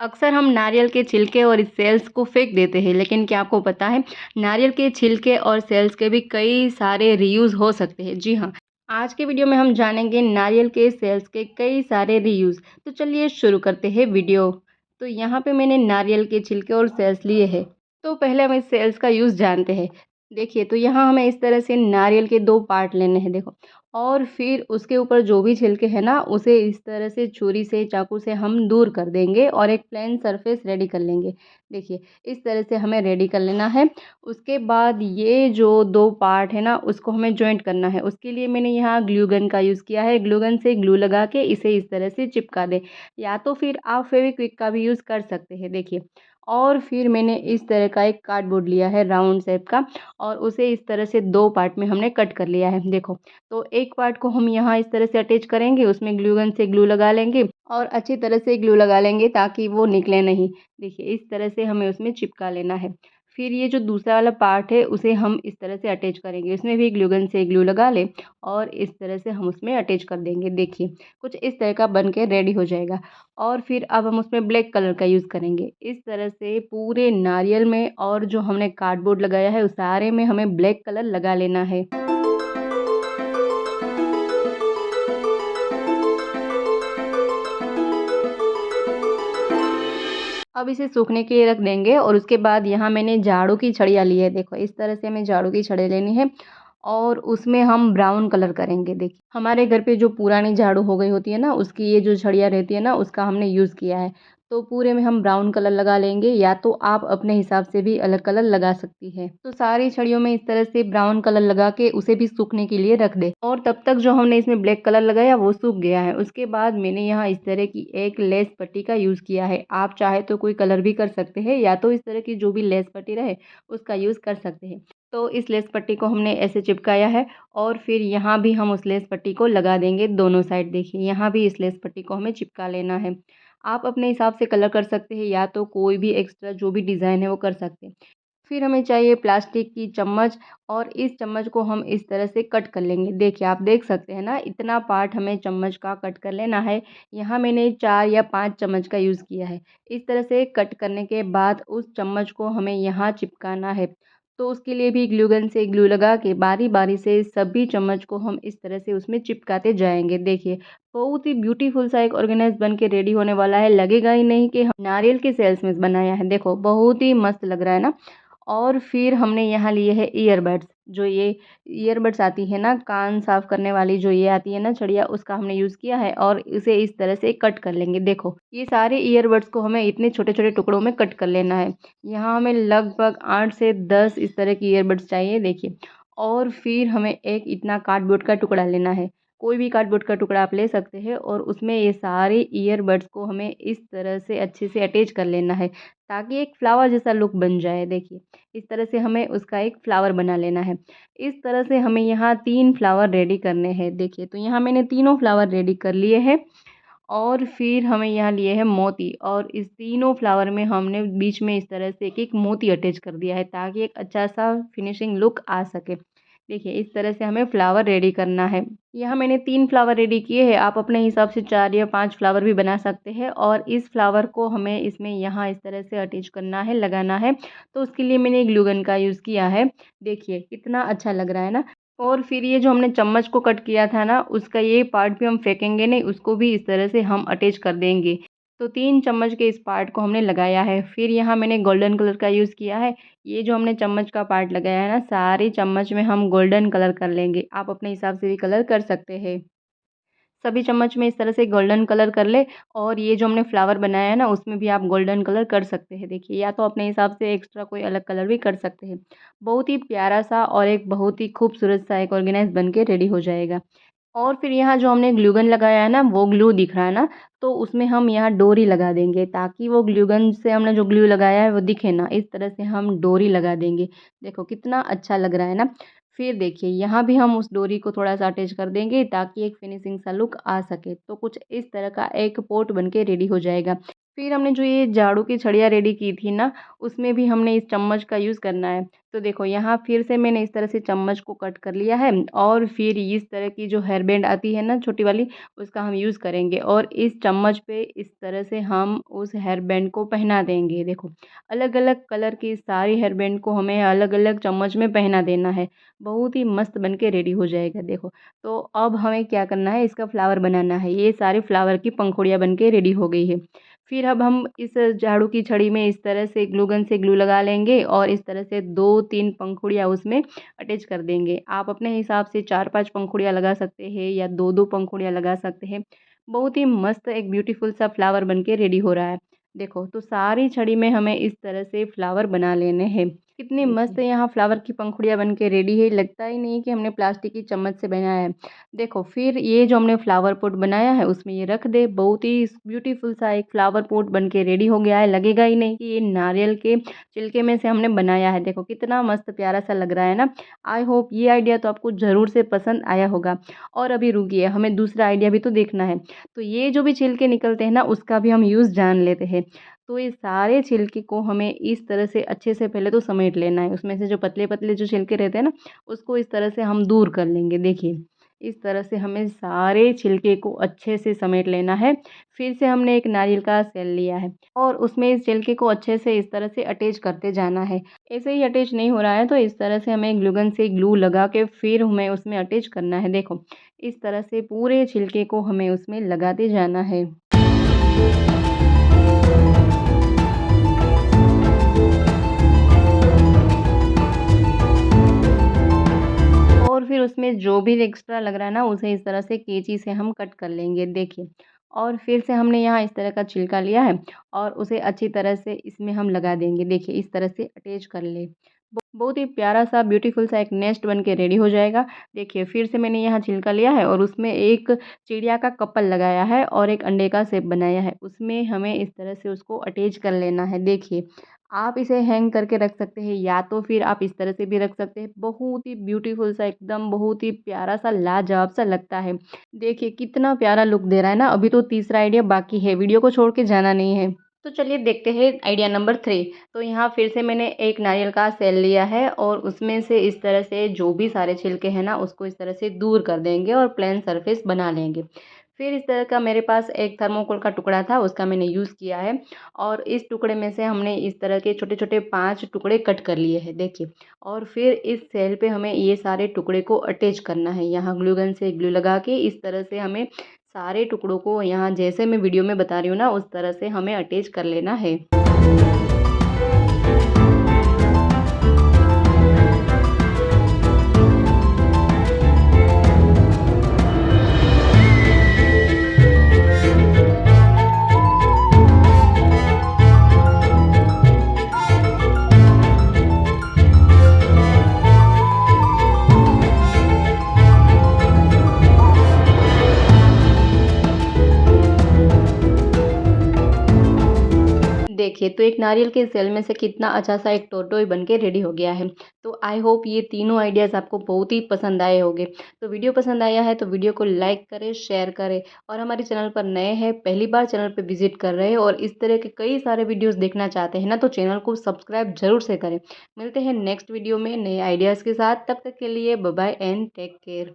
अक्सर हम नारियल के छिलके और इस सेल्स को फेंक देते हैं, लेकिन क्या आपको पता है नारियल के छिलके और सेल्स के भी कई सारे रीयूज़ हो सकते हैं। जी हाँ, आज के वीडियो में हम जानेंगे नारियल के सेल्स के कई सारे रीयूज़। तो चलिए शुरू करते हैं वीडियो। तो यहाँ पे मैंने नारियल के छिलके और सेल्स लिए हैं। तो पहले हम इस सेल्स का यूज़ जानते हैं। देखिए, तो यहाँ हमें इस तरह से नारियल के 2 पार्ट लेने हैं, देखो। और फिर उसके ऊपर जो भी छिलके हैं ना, उसे इस तरह से छुरी से, चाकू से हम दूर कर देंगे और एक प्लेन सरफेस रेडी कर लेंगे। देखिए, इस तरह से हमें रेडी कर लेना है। उसके बाद ये जो 2 पार्ट है ना, उसको हमें जॉइंट करना है। उसके लिए मैंने यहाँ ग्लू गन का यूज़ किया है। ग्लू गन से ग्लू लगा के इसे इस तरह से चिपका दें, या तो फिर आप फेविक्विक का भी यूज़ कर सकते हैं, देखिए। और फिर मैंने इस तरह का एक कार्डबोर्ड लिया है राउंड शेप का, और उसे इस तरह से 2 पार्ट में हमने कट कर लिया है, देखो। तो एक पार्ट को हम यहाँ इस तरह से अटैच करेंगे, उसमें ग्लू गन से ग्लू लगा लेंगे और अच्छी तरह से ग्लू लगा लेंगे ताकि वो निकले नहीं। देखिए, इस तरह से हमें उसमें चिपका लेना है। फिर ये जो दूसरा वाला पार्ट है उसे हम इस तरह से अटैच करेंगे, उसमें भी ग्लू गन से ग्लू लगा लें और इस तरह से हम उसमें अटैच कर देंगे। देखिए, कुछ इस तरह का बन के रेडी हो जाएगा। और फिर अब हम उसमें ब्लैक कलर का यूज़ करेंगे। इस तरह से पूरे नारियल में और जो हमने कार्डबोर्ड लगाया है उस सारे में हमें ब्लैक कलर लगा लेना है। अब इसे सूखने के लिए रख देंगे और उसके बाद यहाँ मैंने झाड़ू की छड़ियाँ ली है, देखो। इस तरह से हमें झाड़ू की छड़ी लेनी है और उसमें हम ब्राउन कलर करेंगे। देखिए, हमारे घर पे जो पुरानी झाड़ू हो गई होती है ना, उसकी ये जो छड़ियाँ रहती है ना, उसका हमने यूज़ किया है। तो पूरे में हम ब्राउन कलर लगा लेंगे, या तो आप अपने हिसाब से भी अलग कलर लगा सकती है। तो सारी छड़ियों में इस तरह से ब्राउन कलर लगा के उसे भी सूखने के लिए रख दें। और तब तक जो हमने इसमें ब्लैक कलर लगाया वो सूख गया है। उसके बाद मैंने यहाँ इस तरह की एक लेस पट्टी का यूज़ किया है। आप चाहे तो कोई कलर भी कर सकते हैं, या तो इस तरह की जो भी लेस पट्टी रहे उसका यूज़ कर सकते हैं। तो इस लेस पट्टी को हमने ऐसे चिपकाया है और फिर यहाँ भी हम उस लेस पट्टी को लगा देंगे दोनों साइड। देखिए, यहाँ भी इस लेस पट्टी को हमें चिपका लेना है। आप अपने हिसाब से कलर कर सकते हैं, या तो कोई भी एक्स्ट्रा जो भी डिज़ाइन है वो कर सकते हैं। फिर हमें चाहिए प्लास्टिक की चम्मच, और इस चम्मच को हम इस तरह से कट कर लेंगे। देखिए, आप देख सकते हैं ना, इतना पार्ट हमें चम्मच का कट कर लेना है। यहाँ मैंने 4 या 5 चम्मच का यूज़ किया है। इस तरह से कट करने के बाद उस चम्मच को हमें यहाँ चिपकाना है। तो उसके लिए भी ग्लू गन से ग्लू लगा के बारी-बारी से सभी चम्मच को हम इस तरह से उसमें चिपकाते जाएँगे। देखिए, बहुत ही ब्यूटीफुल सा एक ऑर्गेनाइज़ बन के रेडी होने वाला है। लगेगा ही नहीं कि हम नारियल के सेल्स में बनाया है। देखो, बहुत ही मस्त लग रहा है ना। और फिर हमने यहाँ लिए है ईयरबड्स। जो ये ईयरबड्स आती है ना, कान साफ़ करने वाली जो ये आती है ना छड़िया, उसका हमने यूज़ किया है और इसे इस तरह से कट कर लेंगे। देखो, ये सारे ईयरबड्स को हमें इतने छोटे-छोटे टुकड़ों में कट कर लेना है। यहाँ हमें लगभग 8 से 10 इस तरह की ईयरबड्स चाहिए, देखिए। और फिर हमें एक इतना कार्डबोर्ड का टुकड़ा लेना है। कोई भी कार्डबोर्ड का टुकड़ा आप ले सकते हैं और उसमें ये सारे ईयरबड्स को हमें इस तरह से अच्छे से अटैच कर लेना है, ताकि एक फ्लावर जैसा लुक बन जाए। देखिए, इस तरह से हमें उसका एक फ्लावर बना लेना है। इस तरह से हमें यहाँ 3 फ्लावर रेडी करने हैं। देखिए, तो यहाँ मैंने तीनों फ्लावर रेडी कर लिए हैं। और फिर हमें यहाँ लिए हैं मोती, और इस तीनों फ्लावर में हमने बीच में इस तरह से एक-एक मोती अटैच कर दिया है, ताकि एक अच्छा-सा फिनिशिंग लुक आ सके। देखिए, इस तरह से हमें फ्लावर रेडी करना है। यहाँ मैंने 3 फ्लावर रेडी किए हैं, आप अपने हिसाब से 4 या 5 फ्लावर भी बना सकते हैं। और इस फ्लावर को हमें इसमें यहाँ इस तरह से अटैच करना है, लगाना है। तो उसके लिए मैंने ग्लू गन का यूज़ किया है। देखिए, कितना अच्छा लग रहा है ना। और फिर ये जो हमने चम्मच को कट किया था ना, उसका ये पार्ट भी हम फेंकेंगे नहीं, उसको भी इस तरह से हम अटैच कर देंगे। तो 3 चम्मच के इस पार्ट को हमने लगाया है। फिर यहाँ मैंने गोल्डन कलर का यूज़ किया है। ये जो हमने चम्मच का पार्ट लगाया है ना, सारे चम्मच में हम गोल्डन कलर कर लेंगे। आप अपने हिसाब से भी कलर कर सकते हैं। सभी चम्मच में इस तरह से गोल्डन कलर कर ले। और ये जो हमने फ्लावर बनाया है ना, उसमें भी आप गोल्डन कलर कर सकते हैं। देखिए, या तो अपने हिसाब से एक्स्ट्रा कोई अलग कलर भी कर सकते हैं। बहुत ही प्यारा सा और एक बहुत ही खूबसूरत सा एक ऑर्गेनाइज़ बन के रेडी हो जाएगा। और फिर यहाँ जो हमने ग्लू गन लगाया है ना, वो ग्लू दिख रहा है ना, तो उसमें हम यहाँ डोरी लगा देंगे, ताकि वो ग्लू गन से हमने जो ग्लू लगाया है वो दिखे ना। इस तरह से हम डोरी लगा देंगे। देखो, कितना अच्छा लग रहा है ना। फिर देखिए, यहाँ भी हम उस डोरी को थोड़ा-सा अटैच कर देंगे, ताकि एक फिनिशिंग सा लुक आ सके। तो कुछ इस तरह का एक पॉट बन के रेडी हो जाएगा। फिर हमने जो ये झाड़ू की छड़ियाँ रेडी की थी ना, उसमें भी हमने इस चम्मच का यूज़ करना है। तो देखो यहाँ फिर से मैंने इस तरह से चम्मच को कट कर लिया है और फिर इस तरह की जो हेयर बैंड आती है ना छोटी वाली, उसका हम यूज़ करेंगे और इस चम्मच पे इस तरह से हम उस हेयर बैंड को पहना देंगे। देखो, अलग-अलग कलर की सारी हेयर बैंड को हमें अलग-अलग चम्मच में पहना देना है। बहुत ही मस्त बन के रेडी हो जाएगा देखो। तो अब हमें क्या करना है, इसका फ्लावर बनाना है। ये सारे फ्लावर की पंखुड़ियाँ बन के रेडी हो गई है। फिर अब हम इस झाड़ू की छड़ी में इस तरह से ग्लू गन से ग्लू लगा लेंगे और इस तरह से 2-3 पंखुड़ियाँ उसमें अटैच कर देंगे। आप अपने हिसाब से 4-5 पंखुड़ियाँ लगा सकते हैं या 2-2 पंखुड़ियाँ लगा सकते हैं। बहुत ही मस्त एक ब्यूटीफुल सा फ्लावर बन के रेडी हो रहा है। देखो, तो सारी छड़ी में हमें इस तरह से फ्लावर बना लेने हैं। कितनी मस्त यहाँ फ्लावर की पंखुड़ियाँ बन के रेडी है, लगता ही नहीं कि हमने प्लास्टिक की चम्मच से बनाया है। देखो, फिर ये जो हमने फ्लावर पॉट बनाया है उसमें ये रख दे, बहुत ही ब्यूटीफुल सा एक फ्लावर पॉट बन के रेडी हो गया है। लगेगा ही नहीं कि ये नारियल के छिलके में से हमने बनाया है। देखो कितना मस्त प्यारा सा लग रहा है ना। आई होप ये आइडिया तो आपको ज़रूर से पसंद आया होगा। और अभी रुकिए, हमें दूसरा आइडिया भी तो देखना है। तो ये जो भी छिलके निकलते हैं ना, उसका भी हम यूज़ जान लेते हैं। तो ये सारे छिलके को हमें इस तरह से अच्छे से पहले तो समेट लेना है। उसमें से जो पतले-पतले जो छिलके रहते हैं ना, उसको इस तरह से हम दूर कर लेंगे। देखिए, इस तरह से हमें सारे छिलके को अच्छे से समेट लेना है। फिर से हमने एक नारियल का शेल लिया है और उसमें इस छिलके को अच्छे से इस तरह से अटैच करते जाना है। ऐसे ही अटैच नहीं हो रहा है तो इस तरह से हमें ग्लू गन से ग्लू लगा के फिर हमें उसमें अटैच करना है। देखो, इस तरह से पूरे छिलके को हमें उसमें लगाते जाना है। और फिर उसमें जो भी एक्स्ट्रा लग रहा है ना, उसे इस तरह से कैंची से हम कट कर लेंगे, देखिए। और फिर से हमने यहाँ इस तरह का छिलका लिया है और उसे अच्छी तरह से इसमें हम लगा देंगे। देखिए, इस तरह से अटैच कर ले। बहुत ही प्यारा सा ब्यूटीफुल सा एक नेस्ट बन के रेडी हो जाएगा। देखिए, फिर से मैंने यहाँ छिलका लिया है और उसमें एक चिड़िया का कपल लगाया है और एक अंडे का शेप बनाया है। उसमें हमें इस तरह से उसको अटैच कर लेना है। देखिए, आप इसे हैंग करके रख सकते हैं या तो फिर आप इस तरह से भी रख सकते हैं। बहुत ही ब्यूटीफुल सा, एकदम बहुत ही प्यारा सा, लाजवाब सा लगता है। देखिए कितना प्यारा लुक दे रहा है ना। अभी तो तीसरा आइडिया बाकी है, वीडियो को छोड़ के जाना नहीं है। तो चलिए देखते हैं आइडिया नंबर 3। तो यहाँ फिर से मैंने एक नारियल का शेल लिया है और उसमें से इस तरह से जो भी सारे छिलके हैं ना, उसको इस तरह से दूर कर देंगे और प्लेन सरफेस बना लेंगे। फिर इस तरह का मेरे पास एक थर्मोकोल का टुकड़ा था, उसका मैंने यूज़ किया है और इस टुकड़े में से हमने इस तरह के छोटे-छोटे 5 टुकड़े कट कर लिए हैं, देखिए। और फिर इस सेल पे हमें ये सारे टुकड़े को अटैच करना है। यहाँ ग्लू गन से ग्लू लगा के इस तरह से हमें सारे टुकड़ों को, यहाँ जैसे मैं वीडियो में बता रही हूँ ना, उस तरह से हमें अटैच कर लेना है। देखिए, तो एक नारियल के सेल में से कितना अच्छा सा एक टोरटॉय बन के रेडी हो गया है। तो आई होप ये तीनों आइडियाज़ आपको बहुत ही पसंद आए होंगे। तो वीडियो पसंद आया है तो वीडियो को लाइक करें, शेयर करें और हमारे चैनल पर नए हैं, पहली बार चैनल पे विज़िट कर रहे हैं और इस तरह के कई सारे वीडियोज़ देखना चाहते हैं ना, तो चैनल को सब्सक्राइब ज़रूर से करें। मिलते हैं नेक्स्ट वीडियो में नए आइडियाज़ के साथ, तब तक के लिए bye bye and take care.